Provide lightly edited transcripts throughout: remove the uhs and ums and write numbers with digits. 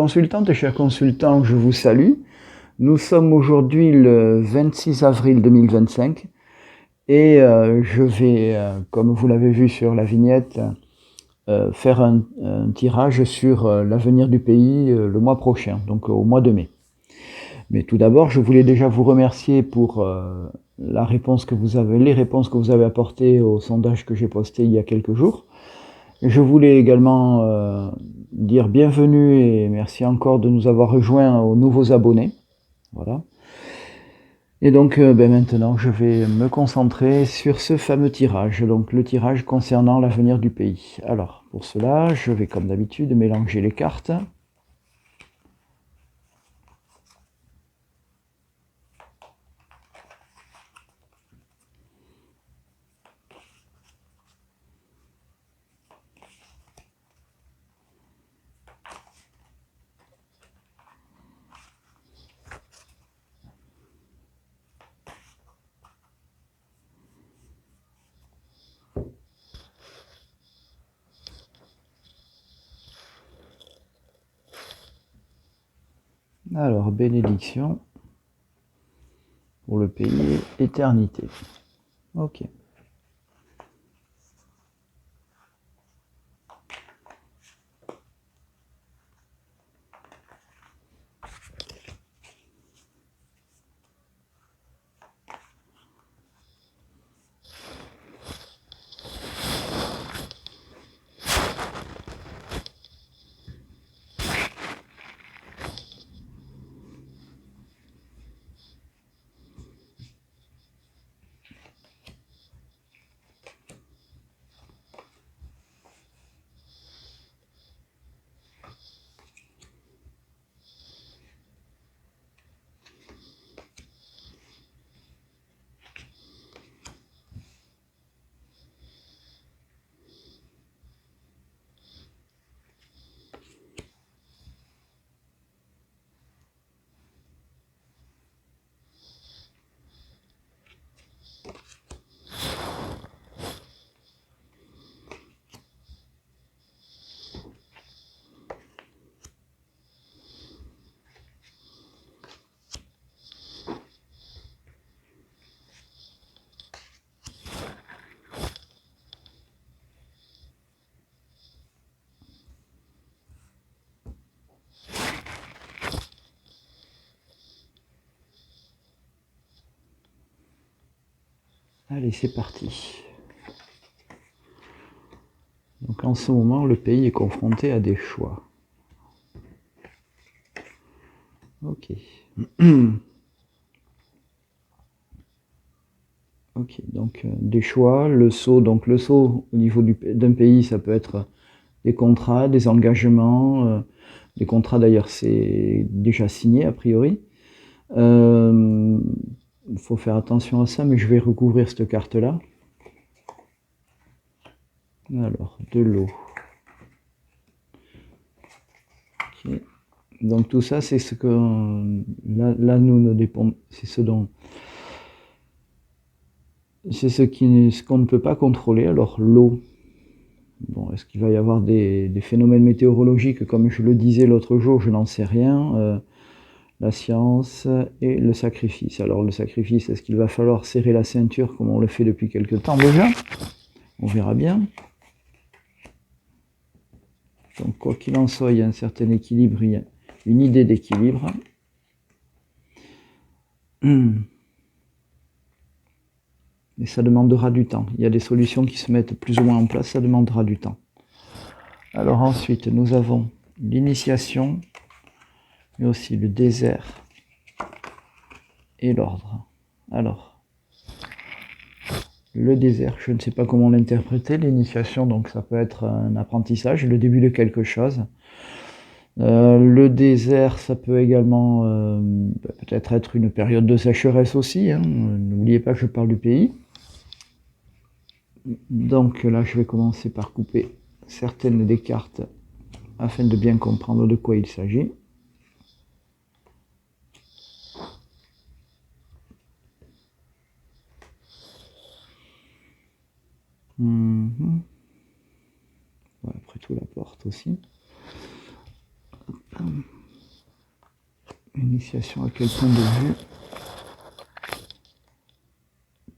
consultante et chers consultants, je vous salue. Nous sommes aujourd'hui le 26 avril 2025 et je vais, comme vous l'avez vu sur la vignette, faire un tirage sur l'avenir du pays le mois prochain, donc au mois de mai. Mais tout d'abord, je voulais déjà vous remercier pour les réponses que vous avez apportées au sondage que j'ai posté il y a quelques jours. Je voulais également dire bienvenue et merci encore de nous avoir rejoints aux nouveaux abonnés. Voilà. Et donc maintenant, je vais me concentrer sur ce fameux tirage, donc le tirage concernant l'avenir du pays. Alors, pour cela, je vais comme d'habitude mélanger les cartes. Alors, bénédiction pour le pays, éternité. Ok. Allez, c'est parti. Donc en ce moment, le pays est confronté à des choix. Ok. Ok, donc des choix, le saut. Donc le saut au niveau d'un pays, ça peut être des contrats, des engagements, des contrats d'ailleurs c'est déjà signé a priori. Il faut faire attention à ça, mais je vais recouvrir cette carte-là. Alors, de l'eau. Okay. Donc tout ça, c'est ce que là nous ne dépend, c'est ce dont, c'est ce qu'on ne peut pas contrôler. Alors l'eau. Bon, est-ce qu'il va y avoir des phénomènes météorologiques, comme je le disais l'autre jour, je n'en sais rien. La science et le sacrifice. Alors le sacrifice, est-ce qu'il va falloir serrer la ceinture comme on le fait depuis quelque temps déjà? On verra bien. Donc quoi qu'il en soit, il y a un certain équilibre, il y a une idée d'équilibre. Mais ça demandera du temps. Il y a des solutions qui se mettent plus ou moins en place, ça demandera du temps. Alors ensuite, nous avons l'initiation, mais aussi le désert et l'ordre. Alors, le désert, je ne sais pas comment l'interpréter. L'initiation, donc ça peut être un apprentissage, le début de quelque chose. Le désert, ça peut également peut-être être une période de sécheresse aussi. Hein. N'oubliez pas que je parle du pays. Donc là, je vais commencer par couper certaines des cartes afin de bien comprendre de quoi il s'agit. Voilà, après tout la porte aussi. Initiation à quel point de vue?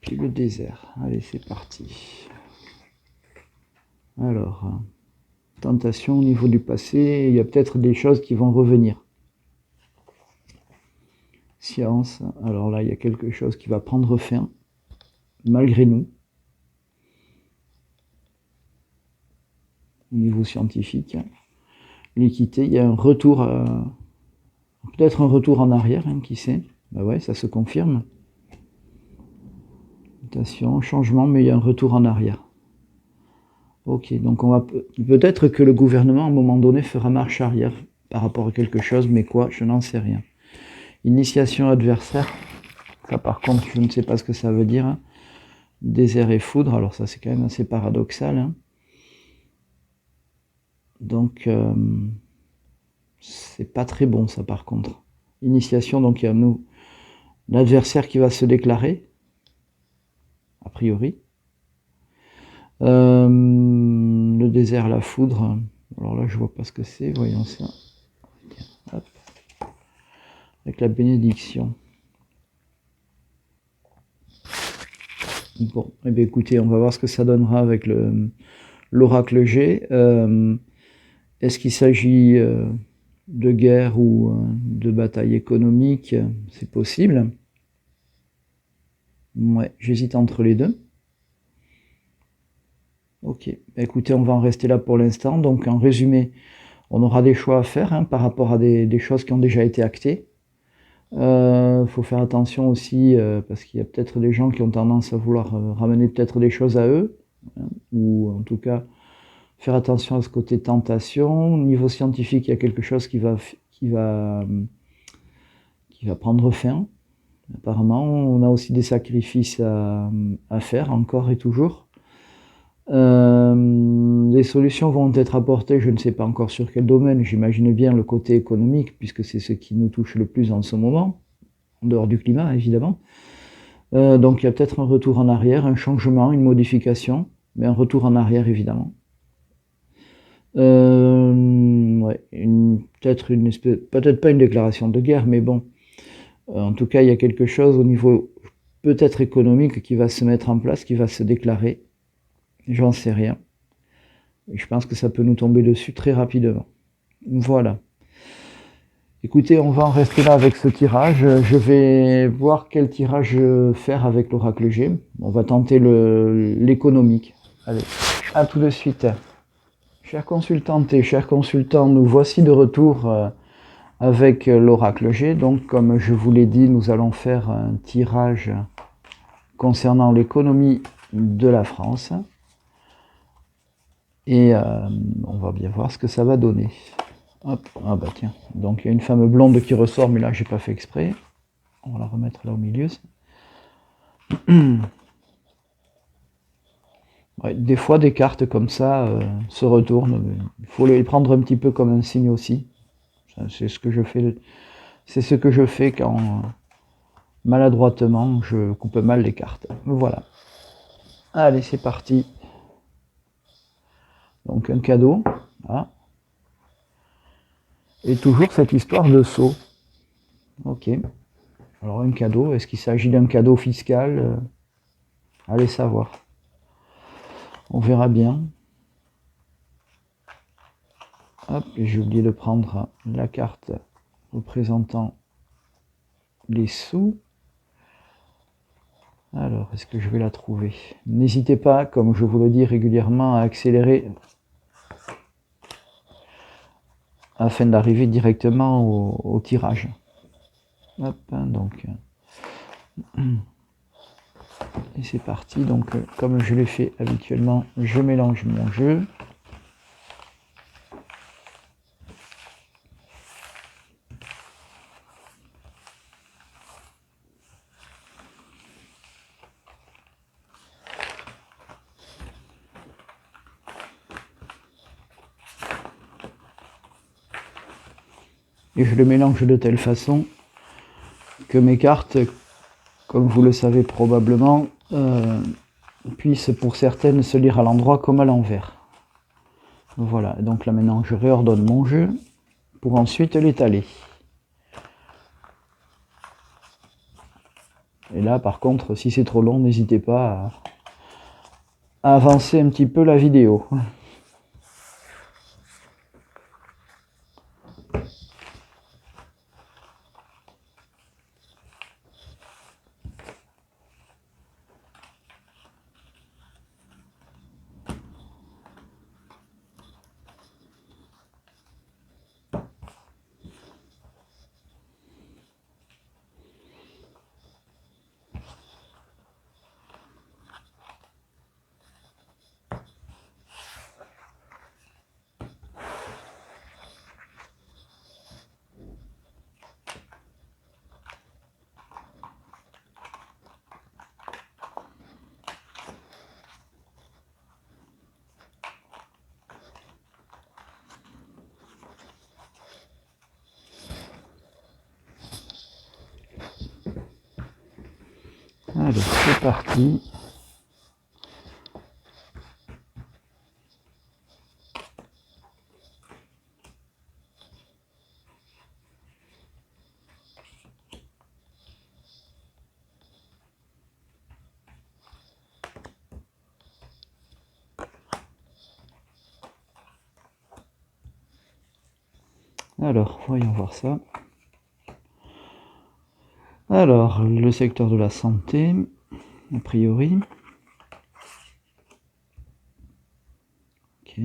Puis le désert. Allez, c'est parti. Alors, tentation au niveau du passé, il y a peut-être des choses qui vont revenir. Science, alors là, il y a quelque chose qui va prendre fin, malgré nous, au niveau scientifique. L'équité, il y a un retour, peut-être un retour en arrière, hein, qui sait. Ben ouais, ça se confirme. Mutation, changement, mais il y a un retour en arrière. Ok, donc on va peut-être que le gouvernement, à un moment donné, fera marche arrière par rapport à quelque chose, mais quoi, je n'en sais rien. Initiation adversaire, ça par contre, je ne sais pas ce que ça veut dire. Hein. Désert et foudre, alors ça c'est quand même assez paradoxal. Hein. Donc, c'est pas très bon ça par contre. Initiation, donc il y a nous, l'adversaire qui va se déclarer, a priori. Le désert, la foudre, alors là je vois pas ce que c'est, voyons ça. Hop. Avec la bénédiction. Bon, eh bien écoutez, on va voir ce que ça donnera avec l'oracle G. Est-ce qu'il s'agit de guerre ou de bataille économique? C'est possible. Ouais, j'hésite entre les deux. Ok, écoutez, on va en rester là pour l'instant. Donc en résumé, on aura des choix à faire hein, par rapport à des choses qui ont déjà été actées. Faut faire attention aussi parce qu'il y a peut-être des gens qui ont tendance à vouloir ramener peut-être des choses à eux, hein, ou en tout cas faire attention à ce côté tentation. Au niveau scientifique, il y a quelque chose qui va prendre fin. Apparemment, on a aussi des sacrifices à faire encore et toujours. Des solutions vont être apportées, je ne sais pas encore sur quel domaine, j'imagine bien le côté économique, puisque c'est ce qui nous touche le plus en ce moment, en dehors du climat évidemment. Donc il y a peut-être un retour en arrière, un changement, une modification, mais un retour en arrière évidemment. Ouais, peut-être pas une déclaration de guerre, mais bon, en tout cas il y a quelque chose au niveau peut-être économique qui va se mettre en place, qui va se déclarer. J'en sais rien. Je pense que ça peut nous tomber dessus très rapidement. Voilà. Écoutez, on va en rester là avec ce tirage. Je vais voir quel tirage faire avec l'oracle G. On va tenter l'économique. Allez, à tout de suite. Chères consultantes et chers consultants, nous voici de retour avec l'oracle G. Donc, comme je vous l'ai dit, nous allons faire un tirage concernant l'économie de la France. Et on va bien voir ce que ça va donner. Hop, ah bah tiens, donc il y a une femme blonde qui ressort, mais là j'ai pas fait exprès. On va la remettre là au milieu. Ouais, des fois des cartes comme ça se retournent. Il faut les prendre un petit peu comme un signe aussi. C'est ce que je fais. C'est ce que je fais quand maladroitement je coupe mal les cartes. Voilà. Allez, c'est parti. Donc un cadeau. Ah. Et toujours cette histoire de sceau. Ok. Alors un cadeau, est-ce qu'il s'agit d'un cadeau fiscal? Allez savoir. On verra bien. Hop, et j'ai oublié de prendre la carte représentant les sous. Alors, est-ce que je vais la trouver? N'hésitez pas, comme je vous le dis régulièrement, à accélérer afin d'arriver directement au tirage. Hop, donc. Et c'est parti. Donc, comme je l'ai fait habituellement, je mélange mon jeu. Et je le mélange de telle façon que mes cartes, comme vous le savez probablement, puissent pour certaines se lire à l'endroit comme à l'envers. Voilà, donc là maintenant je réordonne mon jeu pour ensuite l'étaler. Et là, par contre, si c'est trop long, n'hésitez pas à avancer un petit peu la vidéo. Alors, c'est parti. Alors, voyons voir ça. Alors, le secteur de la santé, a priori. Ok.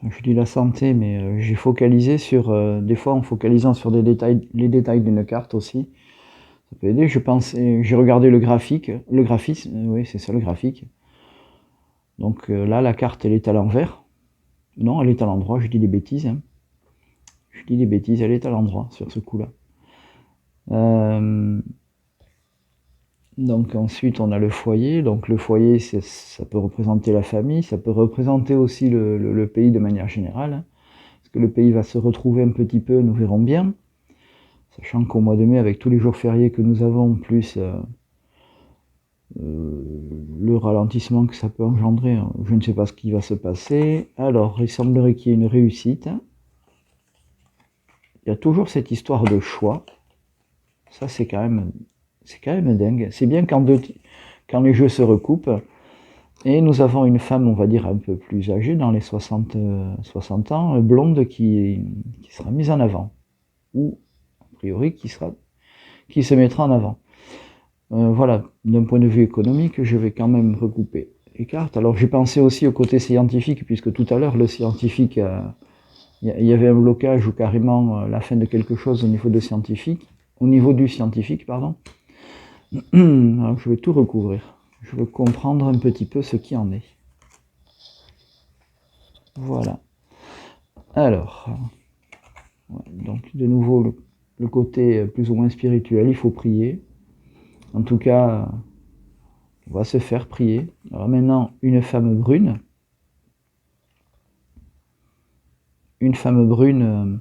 Je dis la santé, mais j'ai focalisé sur, des fois en focalisant sur des détails, les détails d'une carte aussi. Ça peut aider. J'ai regardé le graphisme, oui c'est ça le graphique. Donc là la carte elle est à l'envers. Non, elle est à l'endroit, je dis des bêtises. Hein. Je dis des bêtises, elle est à l'endroit sur ce coup-là. Donc ensuite on a le foyer. Donc le foyer ça peut représenter la famille, ça peut représenter aussi le pays de manière générale. Hein. Est-ce que le pays va se retrouver un petit peu, nous verrons bien. Sachant qu'au mois de mai, avec tous les jours fériés que nous avons, plus le ralentissement que ça peut engendrer, je ne sais pas ce qui va se passer. Alors, il semblerait qu'il y ait une réussite. Il y a toujours cette histoire de choix. Ça, c'est quand même dingue. C'est bien quand les jeux se recoupent. Et nous avons une femme, on va dire, un peu plus âgée, dans les 60 ans, blonde, qui sera mise en avant. Ou, a priori, qui se mettra en avant. Voilà, d'un point de vue économique, je vais quand même recouper les cartes. Alors j'ai pensé aussi au côté scientifique, puisque tout à l'heure, le scientifique, il y avait un blocage ou carrément la fin de quelque chose au niveau du scientifique, pardon. Alors je vais tout recouvrir. Je veux comprendre un petit peu ce qui en est. Voilà. Alors, donc de nouveau, le côté plus ou moins spirituel, il faut prier. En tout cas, on va se faire prier. Alors maintenant, une femme brune. Une femme brune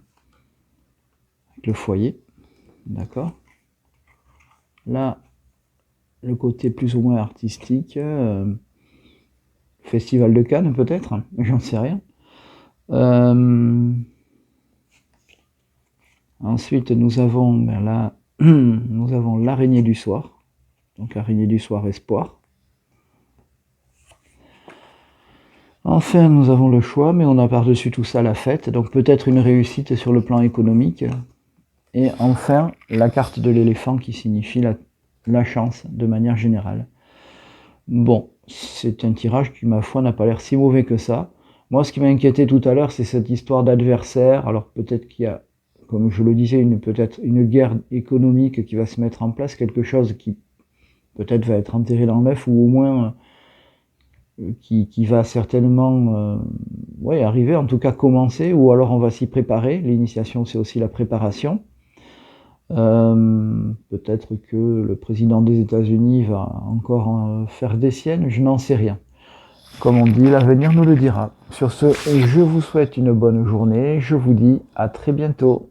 avec le foyer. D'accord. Là, le côté plus ou moins artistique. Festival de Cannes peut-être, j'en sais rien. Ensuite, nous avons là, nous avons l'araignée du soir. Donc araignée du soir, espoir. Enfin, nous avons le choix, mais on a par-dessus tout ça la fête, donc peut-être une réussite sur le plan économique. Et enfin, la carte de l'éléphant qui signifie la chance de manière générale. Bon, c'est un tirage qui, ma foi, n'a pas l'air si mauvais que ça. Moi, ce qui m'a inquiété tout à l'heure, c'est cette histoire d'adversaire. Alors peut-être qu'il y a, comme je le disais, peut-être une guerre économique qui va se mettre en place, quelque chose qui peut-être va être enterré dans l'œuf, ou au moins qui va certainement arriver, en tout cas commencer, ou alors on va s'y préparer. L'initiation, c'est aussi la préparation. Peut-être que le président des États-Unis va encore faire des siennes, je n'en sais rien. Comme on dit, l'avenir nous le dira. Sur ce, je vous souhaite une bonne journée, je vous dis à très bientôt.